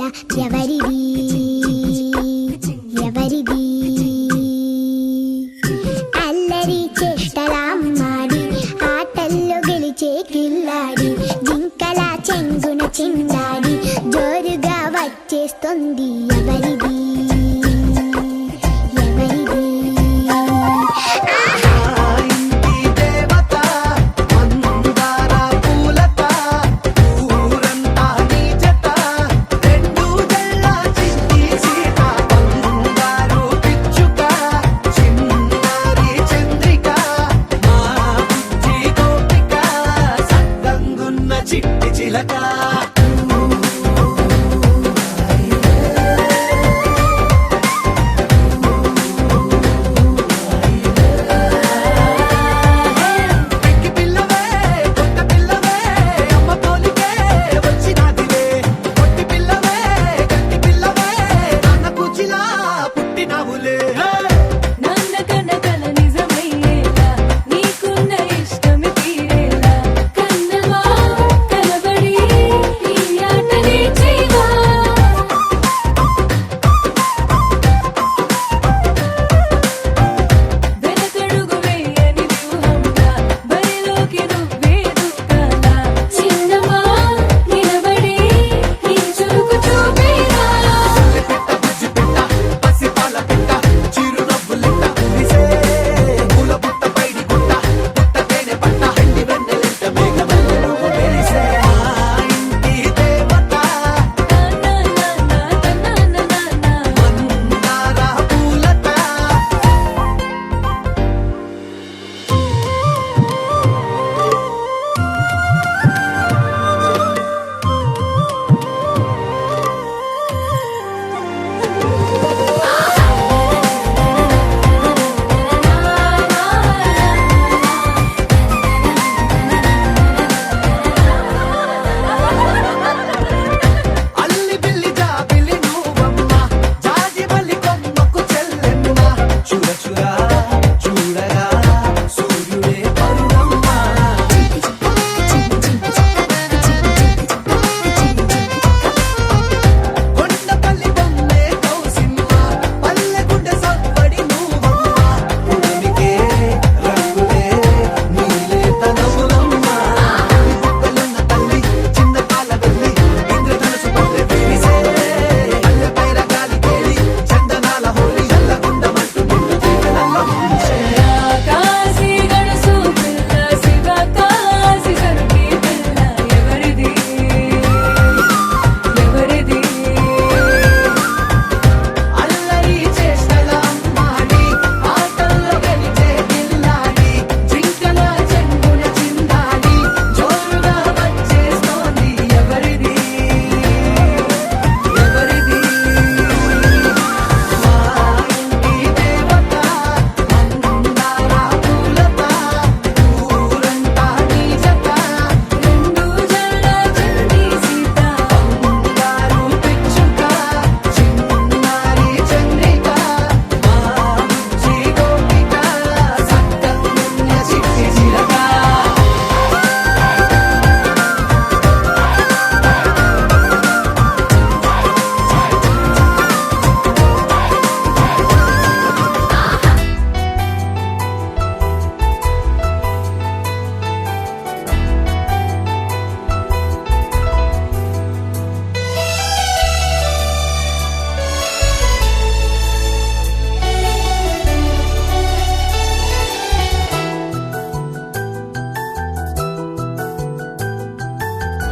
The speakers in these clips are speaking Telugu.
ఎవరిది ఎవరిది అల్లరి చేష్టల అమ్మాడి ఆటల్లో గెలిచే కిల్లాడి జింకల చెంగున చిందాడి జోరుగా వచ్చేస్తుంది ఎవరిది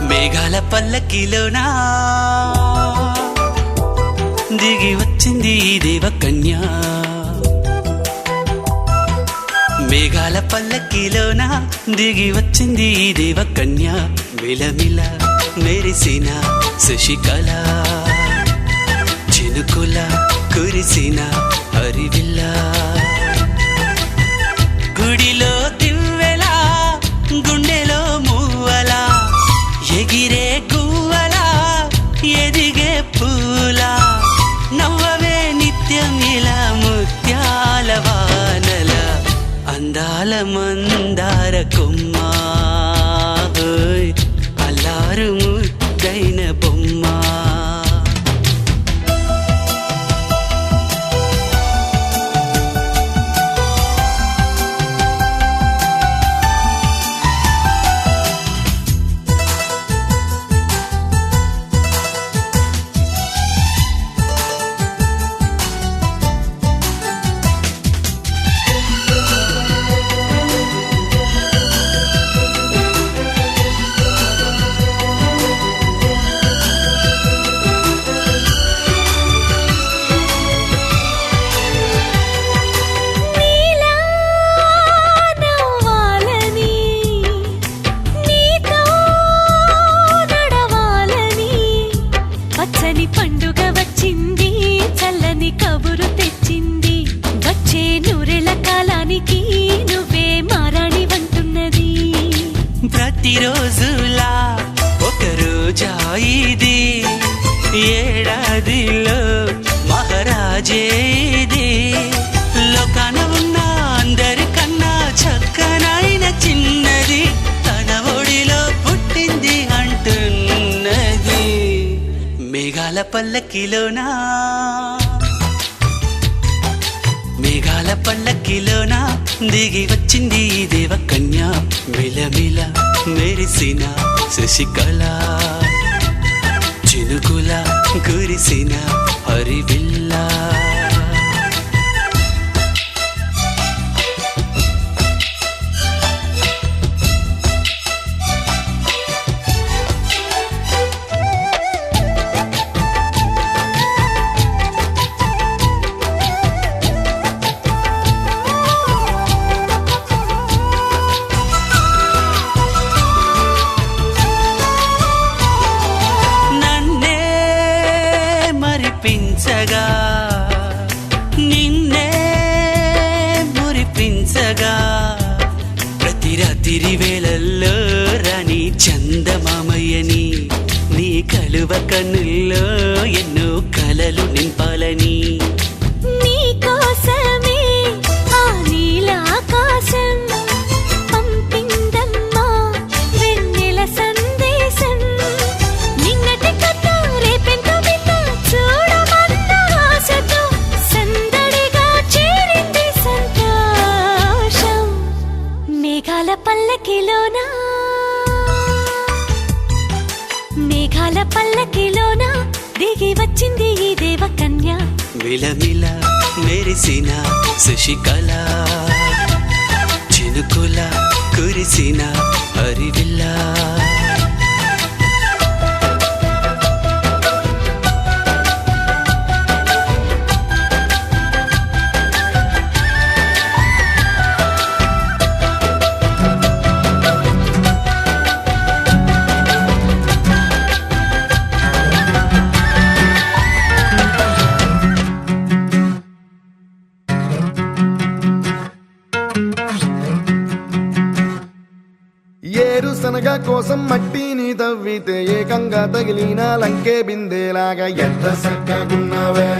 మేఘాల పల్లకిలోనా దిగి వచ్చింది దేవకన్య మేఘాల పల్లకిలోనా దిగి వచ్చింది దేవకన్య మిలమిల మెరిసిన శశికళ చినుకుల కురిసిన హరివిల్ల గుడిలో దివ్వెలా గుండెలో మూవలా ఎగిరే గువ్వలా ఎదిగే పూలా నవ్వవే నిత్యం ఇలా ముత్యాల వానల అందాల మందార కొమ్మ అల్లారు ముద్దైన బొమ్మ ప్రతిరోజులా ఒక రోజా ఇది, ఏడాదిలో మహారాజే ఇది. లోకాన ఉన్న అందరికన్నా చక్కనైన చిన్నది తన ఒడిలో పుట్టింది అంటున్నది. మేఘాల పల్లకిలోనా, మేఘాల పల్లకిలోన దిగి వచ్చింది ఈ దేవకన్య. మిలమిల మెరిసిన శశికళ, చినుకుల కురిసిన హరివిల్ల. మరిపించగా నిన్నే మురిపించగా, ప్రతి రాత్రి వేళల్లో రాణి చందమామయ్యని, నీ కలువ కన్నుల్లో ఎన్నో కలలు నింపాలని. నీ కోసమే ఆ నీలాకాశం పంపిందమ్మా వెన్నెల సందేశం. నిన్నటి కథ రేపెంతో వింత చూడమన్న ఆశతో సందడిగా చేరింది సంతోషం. మేఘాల పల్లకిలోనా, మేఘాల పల్లకిలోనా దిగి వచ్చింది ఈ దేవకన్య. మిలమిల మెరిసిన శశికళ, చినుకుల కురిసిన హరివిల్ల. ఏరుశనగ కోసం మట్టిని తవ్వితే ఏకంగా తగిలిన లంకే బిందేలాగా ఎంత చక్కగున్నావే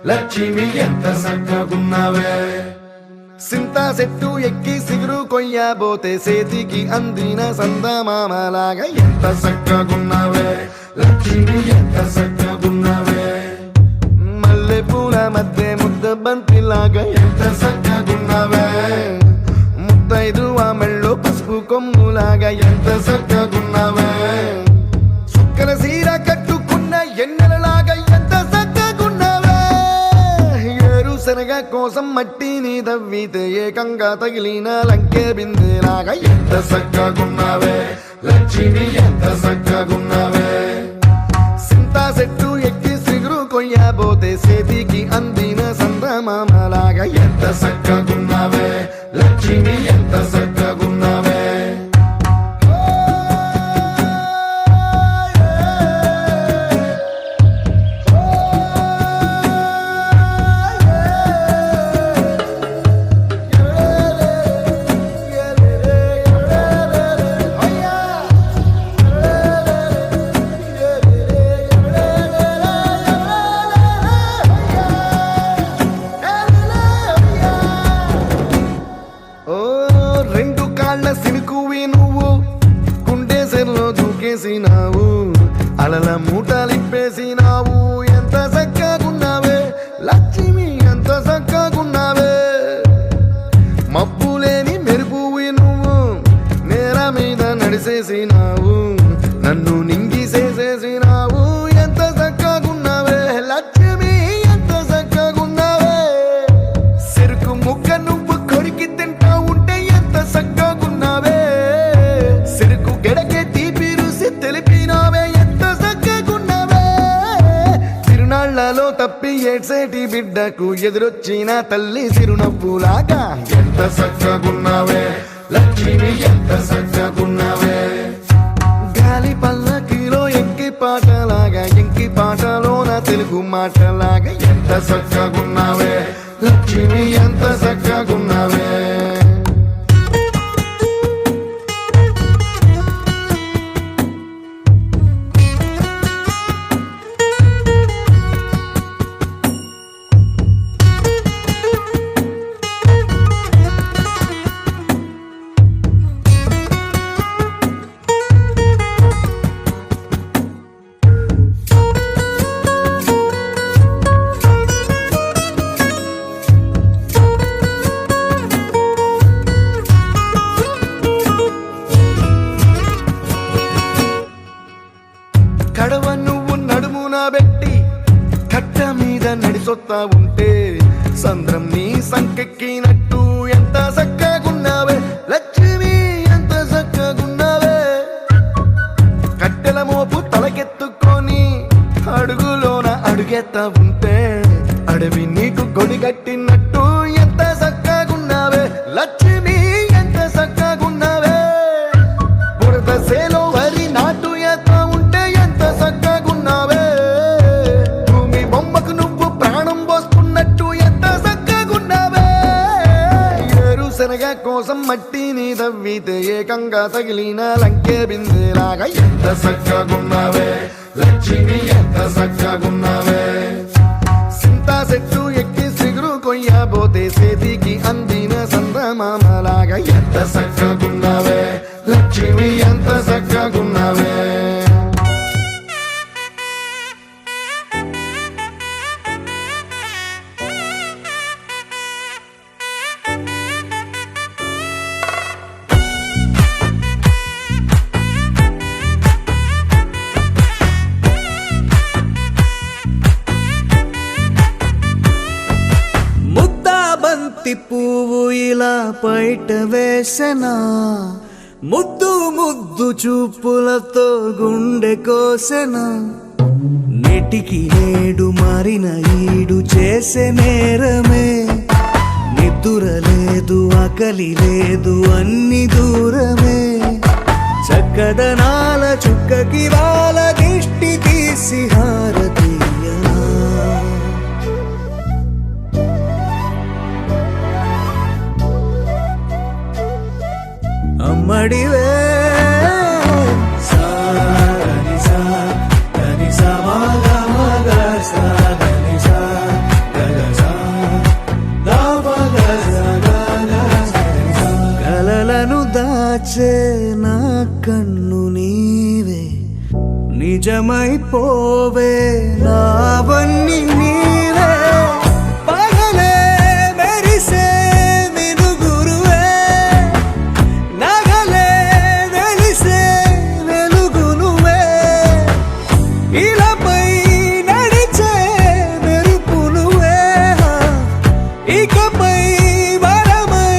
లక్ష్మి, ఎంత చక్కగున్నావే. సింతా చెట్టు ఎక్కి సిగురు కొయ్యబోతే చేతికి అందిన సందమామలాగా ఎంత చక్కగున్నావే లక్ష్మి, ఎంత చక్కగున్నావే. మల్లె పూల మధ్య ముద్ద బంతిలాగా ఎంత చక్కగున్నావే. ముద్దైదు మెళ్ళో పసుపు కొమ్ములాగా ఎంత చక్కగున్నావే. సుక్కల సీర కట్టుకున్న ఎన్నెలలాగా ఎంత చక్కగున్నావే. ఏరుశనగ కోసం మట్టిని తవ్వితే ఏకంగా తగిలిన లంకే బిందేలాగా ఎంత చక్కగున్నావే లక్ష్మి, ఎంత చక్కగున్నావే. సింతా చెట్టు ఎక్కి సిగురు కొయ్యబోతే చేతికి అందిన సందమామలాగా ఎంత చక్కగున్నావే లక్ష్మి, ఎంత చక్కగున్నావే. రెండు కాళ్ళ సినుకువి నువ్వు, గుండెసెల్లో దూకేసినావు, అలల మూటలిప్పేసినావు. ఎంత చక్కగున్నావే లక్ష్మి, ఎంత చక్కగున్నావే. మబ్బులేని మెరుపువి నువ్వు, నేల మీద నడిసేసినావు, నన్ను నింగిసేసేసినావు. ఎంత చక్కగున్నావే లక్ష్మి, ఎంత చక్కగున్నావే. చెరుకు ముక్క నువ్వు కొరికి తింటా ఉంటే ఎంత చక్కగున్నావే. చెరుకు గెడకే తీపి రుసి తెలిపినావే, ఎంత చక్కగున్నావే. తిరునాళ్లలో తప్పి ఏడ్సేటి బిడ్డకు ఎదురొచ్చిన తల్లి చిరునవ్వులాగా ఎంత చక్కగున్నావే లక్ష్మి, ఎంత చక్కగున్నావే. గాలి పల్లకిలో ఎంకి పాటలాగా, ఎంకి పాటలోన తెలుగు మాటలాగా ఎంత చక్కగున్నావే లక్ష్మి, ఎంత చక్కగున్నావే. కలిసొత్తా ఉంటే సంద్రం నీ సంకెక్కినట్టు ఎంత చక్కగున్నావే లక్ష్మి, ఎంత చక్కగున్నావే. కట్టెల మోపు తలకెత్తుకొని అడుగులోన అడుగెత్తా ఉంటే అడవి నీకు గొడిగట్టినట్టు ఎంత చక్కగున్నావే లక్ష్మి, ఎంత చక్కగున్నావే. బురద సేలో వరి నాటు ఎత్తా ఉంటే ఎంత చక్కగున్నావే. భూమి బొమ్మకు నువ్వు ప్రాణం పోస్తున్నట్టు ఎంత చక్కగున్నావే. ఏరుశనగ కోసం మట్టిని తవ్వితే ఏకంగా తగిలిన లంకే బిందెలాగా ఎంత చక్కగున్నావే లక్ష్మి, ఎంత చక్కగున్నావే. సింతా చెట్టు ఎక్కి సిగురు కొయ్యబోతే చేతికి అందిన సందమామలాగా ఎంత చక్కగున్నావే లక్ష్మి, ఎంత చక్కగున్నావే. బంతి పువ్వు ఇలా బయట వేసెనా, ముద్దు ముద్దు చూపులతో గుండె కోసెనా. నెటికి నేడు మారిన ఈడు చేసే నేరమే, నిద్ర లేదు ఆకలి లేదు అన్ని దూరమే. చక్కదనాల చుక్కకి వాళ్ళ దిష్టి తీసి హారతీయనా. అమ్మడివే కలలను దాచే నా కన్ను నీవే, నిజమైపోవే నావన్నీ నీవే. పగలే మెరిసే మినుగురువే, నగలే వెలిసే వెలుగునువే. ఇలాపై నడిచే మెరుపునువే, ఇకపై వరమై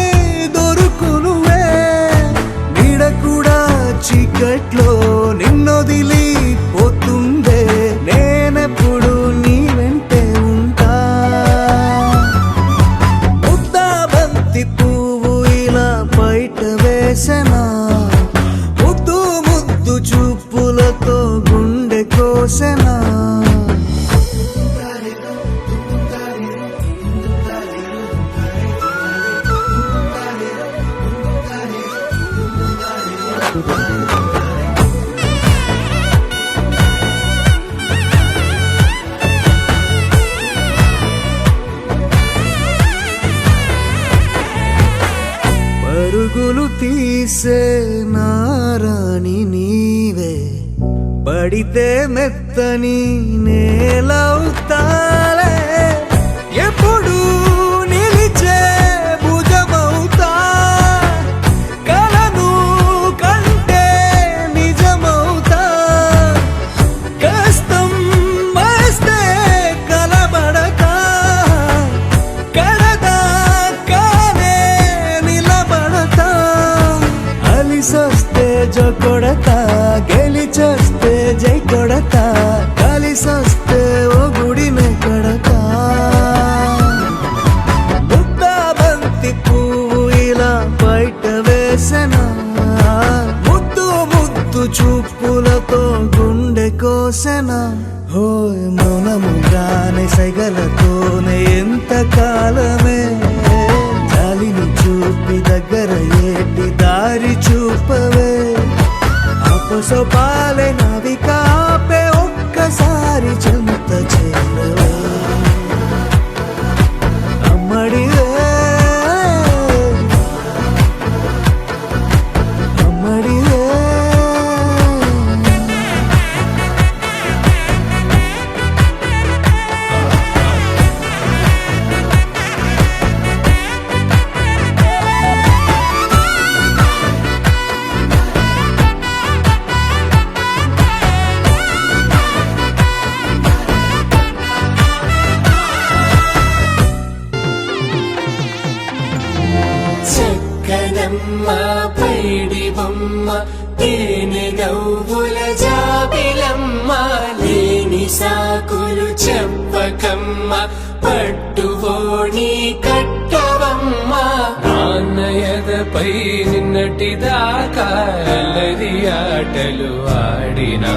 దొరుకునువే. నీడ కూడా చీకట్లో నిన్నొదిలి పోతుందే, నేనెప్పుడు నీ వెంటే ఉంటా. ముద్దా బంతి పువ్వు ఇలా బయట వేసెనా, ముద్దు ముద్దు చూపులతో గుండె కోసెనా. పరుగులు తీసే నారాణి నీవే, పడితే మెత్తని నేలవుతాలే. ఎప్పుడు నిలిచే భుజమవుతా, కలను కంటే నిజమవుతా. కష్టం వస్తే కలబడక, కడదాకానే నిలబడతా. అలిసొస్తే జో కొడతా, గెలిచొస్తే జై కొడతా. కలిసొస్తే ఓ గుడినే కడతా. ముద్దా బంతి పువ్వు ఇలా బయట వేసెనా, ముద్దు ముద్దు చూపులతో గుండె కోసెనా. హోయ్ మౌనముగానే సైగలతోనే ఎంత కాలమే, జాలిని చూపి దగ్గర ఏటి దారి చూపవే. అపసోపాలే నావికాపే ఒక్కసారి చెంత చేరవే. అమ్మడివే అమ్మడివే. నవ్వుల జాబిలమ్మ లేని సాకులు చెప్పకమ్మ పట్టువోణి కట్టవమ్మ నాన్నయదపై నిన్నటిదాకా అల్లరి ఆటలు ఆడినా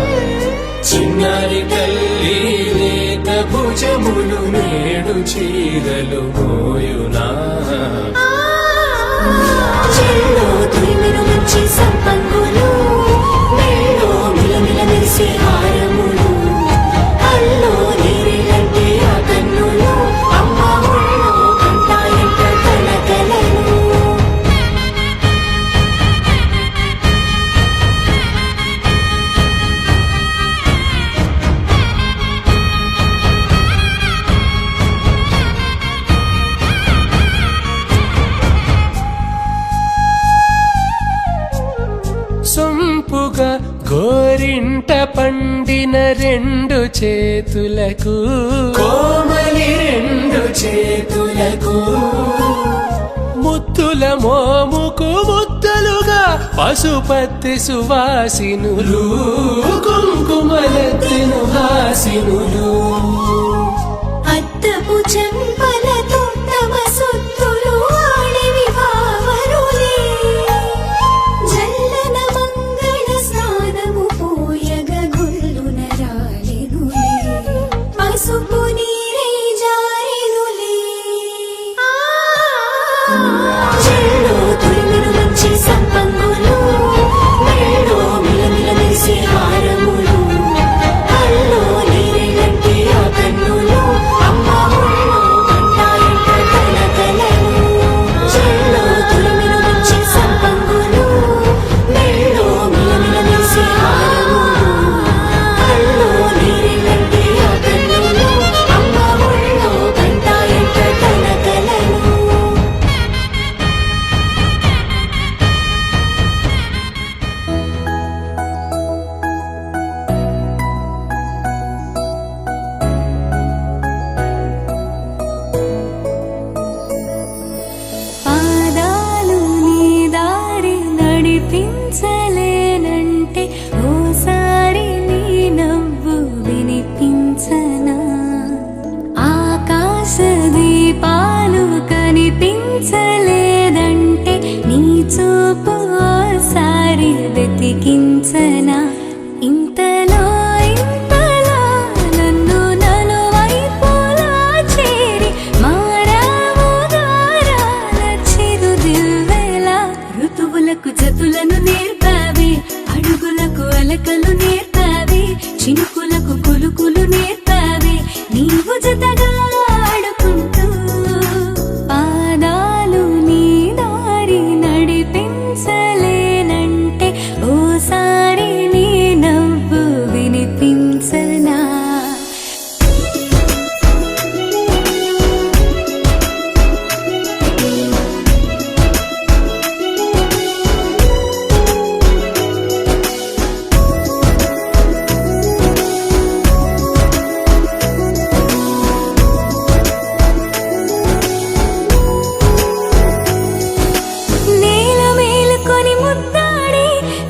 చిన్నారి తల్లి లేక భుజములు నేడు చీరలు మోయునా చెల్లో తురిమిన మంచి సంపంగులు మెళ్ళో మిలమిల మెరిసే హారములు అల్లో నీరిలంటే ఆ కన్నులు అమ్మ ఒళ్ళో కంటాయంట కలకలను సొంపుగా గోరింట పండిన రెండు చేతులకు కోమలి రెండు చేతులకు ముత్తుల మోముకు ముద్దలుగా పశుపతి సువాసినులు కుంకుమలెత్తిను హాసినులు అద్దపు చెంపలతో తమ సుత్తులు ఆడివి భావరులే జల్లన మంగళ స్నానము పోయగ గొల్లున రాలినులే పసుపు నీరే జారినులే చెల్లో తురిమిన మంచి సంపంగులు మెళ్ళో మిలమిల మెరిసే హారములు అల్లో నీరేలంటే ఆ కన్నులు అమ్మ ఒళ్ళో కంటాయంట కలకలను చెల్లో తురిమిన మంచి సంపంగులు మెళ్ళో మిలమిల మెరిసే హారములు అల్లో నీరేలంటే ఆ కన్నులు అమ్మ ఒళ్ళో కంటాయంట కలకలను పాదాలు నీ దారి నడిపించలేనంటే ఓసారి నీ నవ్వు వినిపించనా ఆకాశ దీపాలు కనిపించలేదంటే నీ చూపు ఓసారి వెతికించనా ఇంతలో ఇంతలో నన్ను నలువైపులా చేరి మారావు గారాల చిరుదివ్వెలా ఋతువులకు జతులను నేర్పావే అడుగులకు అలకలు నేర్పావే చినుకులకు కులుకులు నేర్పావే నీవు జతగా ఆడుకుంటూ పాదాలు నీ దారి నడిపించలేనంటే ఓసారి నీ నవ్వు వినిపించనా నేల మేలుకొని ముద్దాడి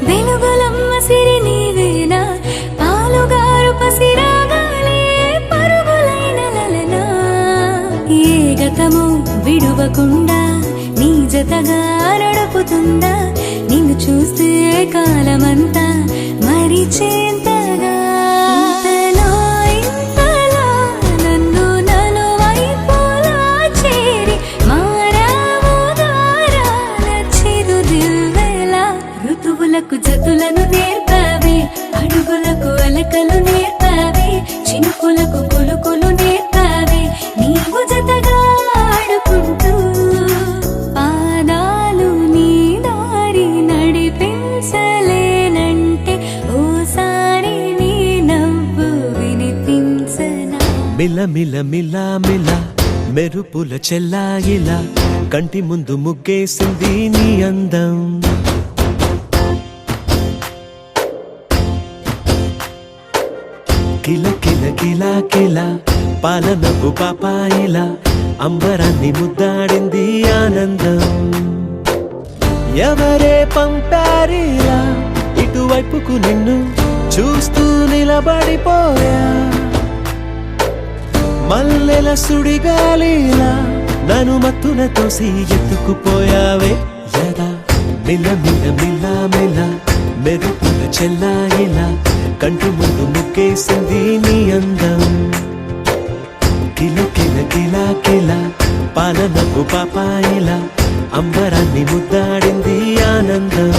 వెలుగులమ్మ సిరి నీవేనా పాలుగారు పసిరాగాలే పరుగులైన లలనా ఏ గతము విడువకుండా నీ జతగా నడుపుతుందా నిన్ను చూస్తే కాలమంతా మరిచేంతగా ఇంతలో ఇంతలో నన్ను నలువైపులా చేరి మారావు దారాల చిరుదివ్వెలా ఋతువులకు జతులను నేర్పావే అడుగులకు అలకలు నేర్పావే చినుకులకు కులుకులు నేర్పావే నీవు జతగా ఆడుకుంటూ పాదాలు నీ దారి నడిపించలేనంటే ఓసారి నీ నవ్వు వినిపించనా మిల మిల మిల మిల మెరుపుల చెల్లాయిలా కంటి ముందు ముగ్గేసింది నీ అందం కిల కిల కిల కిల పాలనపు పాపాయిలా అంబరాన్ని ముద్దాడింది ఆనందం ఎవరే పంపారిలా ఇటు ఇటువైపుకు నిన్ను చూస్తూ నిలబడిపోయా మల్లెల సుడిగాలిలా నన్ను మత్తున తోసి ఎత్తుకుపోయావే యదా మిల మిల మిల మిల మెరుపుల చెల్లాయిలా కంటి ముందు ముక్కేసింది నీ అందం కిల కిల కిల కిల పాలనకు పాపాయిలా అంబరాన్ని ముద్దాడింది ఆనందం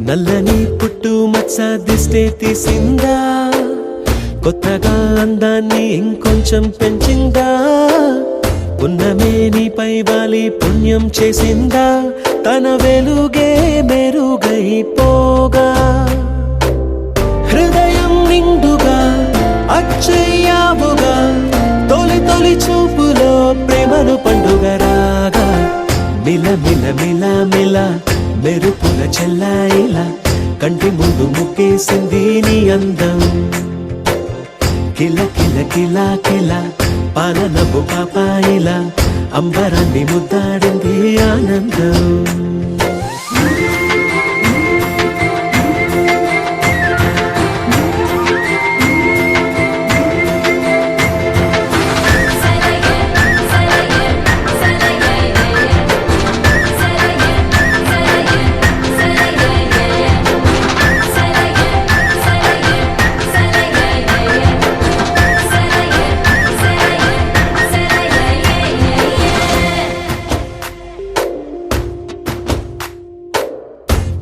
నల్లని పుట్టు మచ్చ దిష్టే తీసిందా కొత్తగా అందాన్ని ఇంకొంచెం పెంచిందా ఉన్నమే నీపై వాలి పుణ్యం చేసిందా తన వెలుగే మెరుగైపోగా హృదయం నిండుగా అచ్చయ్యావుగా తొలి తొలి చూపులో ప్రేమను పండుగ రాగా మిల మిల మిల మిల మెరుపుల చెల్లాయిలా కంటి ముందు ముక్కేసింది నీ అందం కిల కిల కిల కిల పాలనపు పాపాయిలా అంబరాన్ని ముద్దాడింది ఆనందం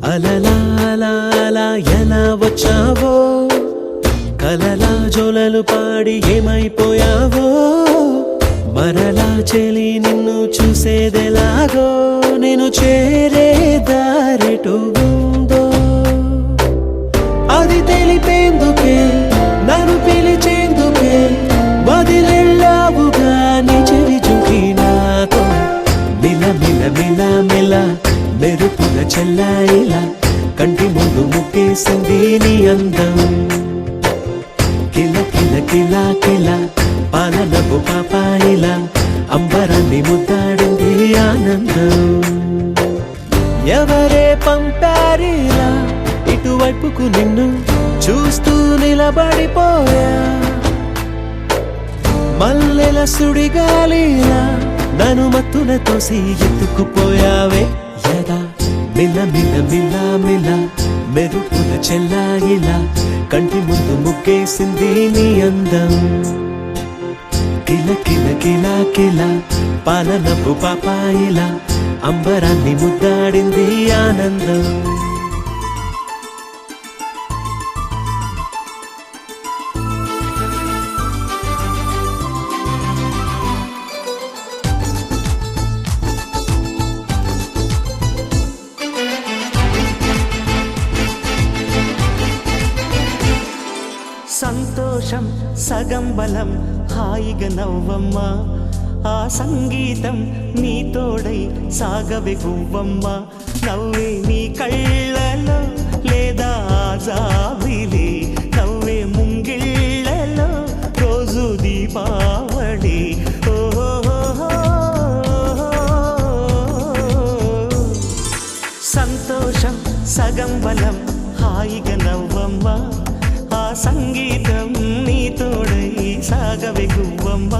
అలలా అలా అలా ఎలా వచ్చావో కలలా జోలలు పాడి ఏమైపోయావో మరలా చెలి నిన్ను చూసేదెలాగో నేను చేరే దారెటు ఉందో అది తెలిపేందుకే నన్ను పిలిచేందుకే వదిలెళ్ళావుగా నీ చెవి చుంకి నాతో మిల మిల మిల మిల మెరుపుల చెల్లాయిలా కంటి ముందు ముక్కేసింది నీ అందం కిల కిల కిల కిల పాలనపు పాపాయిలా అంబరాన్ని ముద్దాడింది ఆనందం ఎవరే పంపారిలా ఇటువైపుకు నిన్ను చూస్తూ నిలబడిపోయా మల్లెల సుడిగాలిలా నన్ను మత్తున తోసి ఎత్తుకుపోయావే యదా మిల మిల మిల మిల మెరుపుల చెల్లాయిలా కంటి ముందు ముక్కేసింది నీ అందం కిల కిల కిల కిల పాలనపు పాపాయిలా అంబరాన్ని ముద్దాడింది ఆనందం సంతోషం సగం బలం హాయిగా నవ్వమ్మ ఆ సంగీతం నీ తోడై సాగవే గువ్వమ్మ నవ్వే నీ కళ్ళలో లేదా జాబిలి నవ్వే ముంగిళ్ళలో రోజు దీపావళి సంతోషం సగం బలం హాయిగా నవ్వమ్మ ఆ సంగీతం నీ తోడై సాగవే గువ్వమ్మ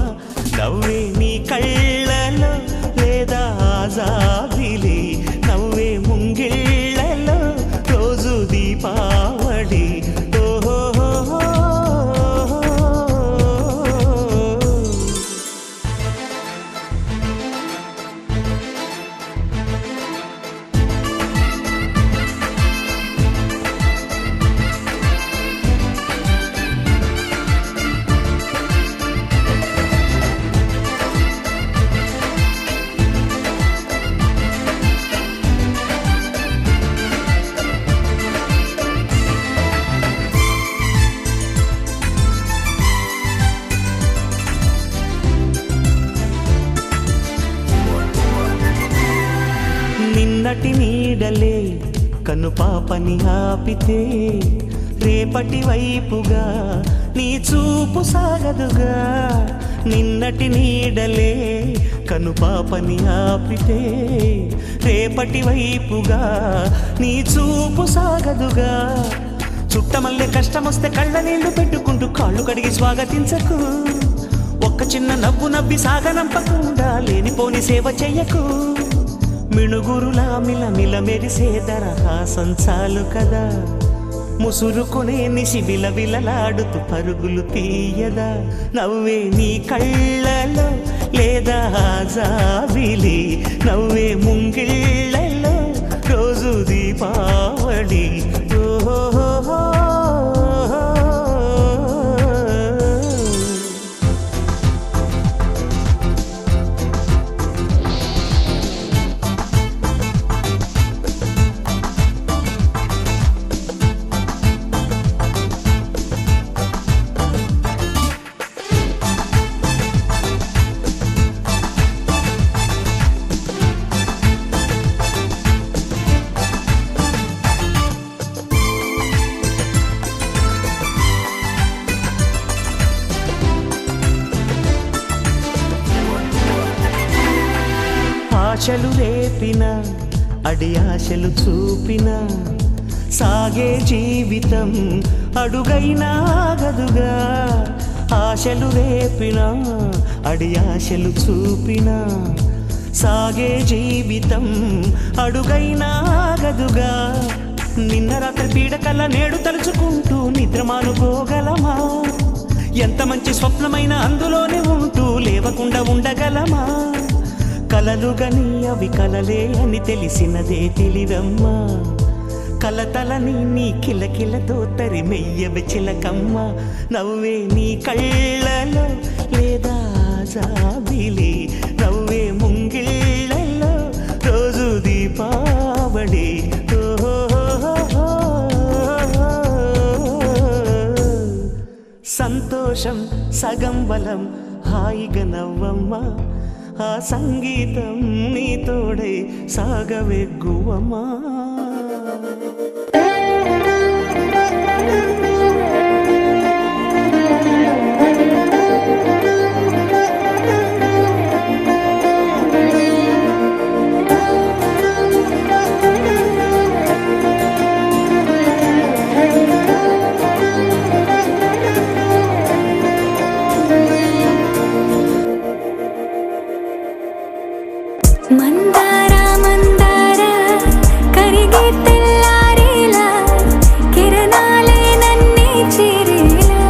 నవ్వే నీ కళ్ళలో లేదా జాబిలి నవ్వే ముంగిళ్ళలో రోజు దీపావళి నిన్నటి నీడలే కనుపాపని ఆపితే రేపటి వైపుగా నీ చూపు సాగదుగా. నిన్నటి నీడలే కనుపాపని ఆపితే రేపటి వైపుగా నీ చూపు సాగదుగా. చుట్టమల్లె కష్టమొస్తే కళ్ళ నీళ్లు పెట్టుకుంటూ కాళ్ళు కడిగి స్వాగతించకు. ఒక్క చిన్న నవ్వు నవ్వి సాగనంపకుండా లేనిపోని సేవ చెయ్యకు. మిణుగురులా మిలమిల మెరిసే దరహాసం చాలు కదా. ముసురుకునే నిశి విలవిలలాడుతూ పరుగులు తీయదా. నవ్వే నీ కళ్ళలో లేదా జాబిలి, నవ్వే ముంగిళ్ళలో రోజు దీపావళి. ఓహో ఆశలు రేపిన అడి ఆశలు చూపిన సాగే జీవితం అడుగైనా ఆగదుగా. ఆశలు రేపిన అడి ఆశలు చూపిన సాగే జీవితం అడుగైనా ఆగదుగా. నిన్న రాత్రి పీడకల నేడు తలుచుకుంటూ నిద్రమానుకోగలమా. ఎంత మంచి స్వప్నమైన అందులోనే ఉంటూ లేవకుండా ఉండగలమా. కలలుగని అవి కలలే అని తెలిసినదే తెలివమ్మా. కలతలని నీ కిలకిలతో తరిమెయ్యవి చిలకమ్మ. నవ్వే నీ కళ్ళలో లేదా జాబిలి, నవ్వే ముంగిళ్ళలో రోజు దీపావళి. సంతోషం సగం బలం హాయిగా నవ్వమ్మా. ఆ సంగీతం నీ తోడే సాగవెగ్గువమ్మా. మందార మందార కరిగే తెల్లారేలా కిరణాలే నన్నే చేరేలా.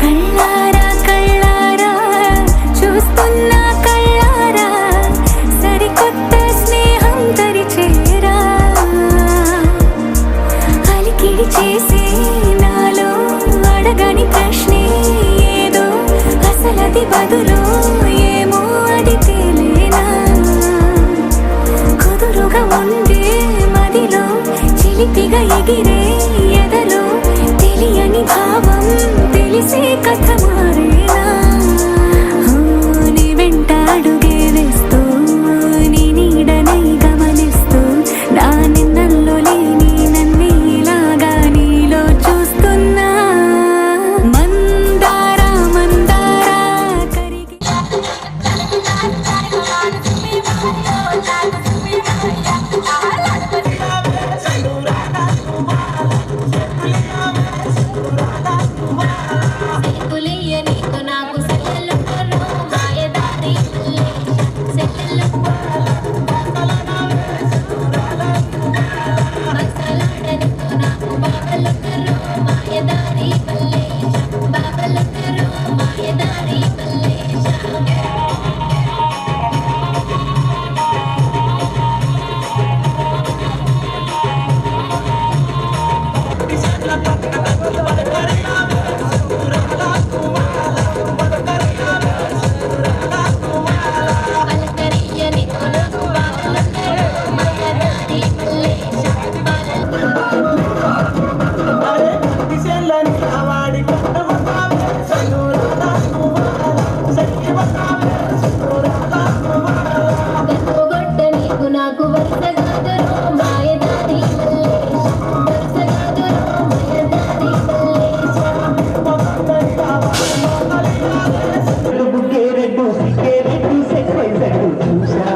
కళ్ళారా కళ్ళారా చూస్తున్నా కళ్ళారా సరికొత్త స్నేహం తరిచేరా. అలికిడి చేసే నాలో అడగని ప్రశ్నే ఏదో అసలది బదులు ఏమో అది తేలేనా. కుదురుగా ఉండే మదిలో చిలిపిగా ఎగిరే ఎదలో తెలియని భావం తెలిసే కథ మారేనా. నీ వెంట అడుగే వేస్తూ నీ నీడనై గమనిస్తూ నా నిన్నల్లో లేని నన్నే ఇలాగా నీలో చూస్తున్నా. మందార మందార కరిగి గోగో రెడ్డు సిక్కే రెడ్డు సెట్ వై సెట్ చూసా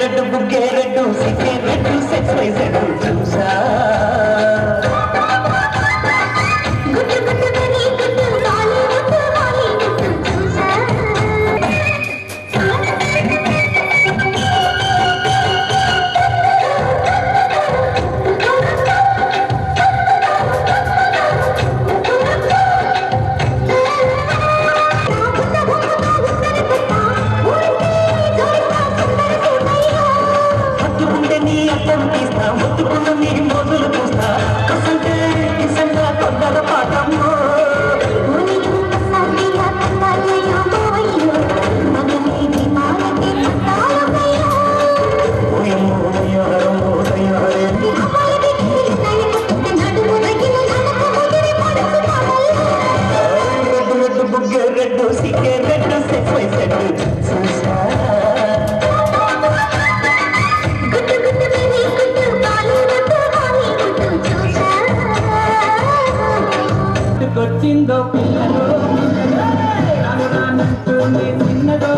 రెడ్డు బుగ్గే రెడ్డు సిక్కే రెడ్డు సెట్ వై సెట్ చూసా ముద్దుకుంటే నీ అర్థం తీస్తా ముద్దుకున్న నీ మోజులు చూస్తా కసంటే కిసంగా తొందర పాఠము రెడ్డు బుగ్గే రెడ్డు సిక్కే రెడ్డు సెట్ వై సెట్ చూసా కొట్టిందో పిల్లలు చిన్నదో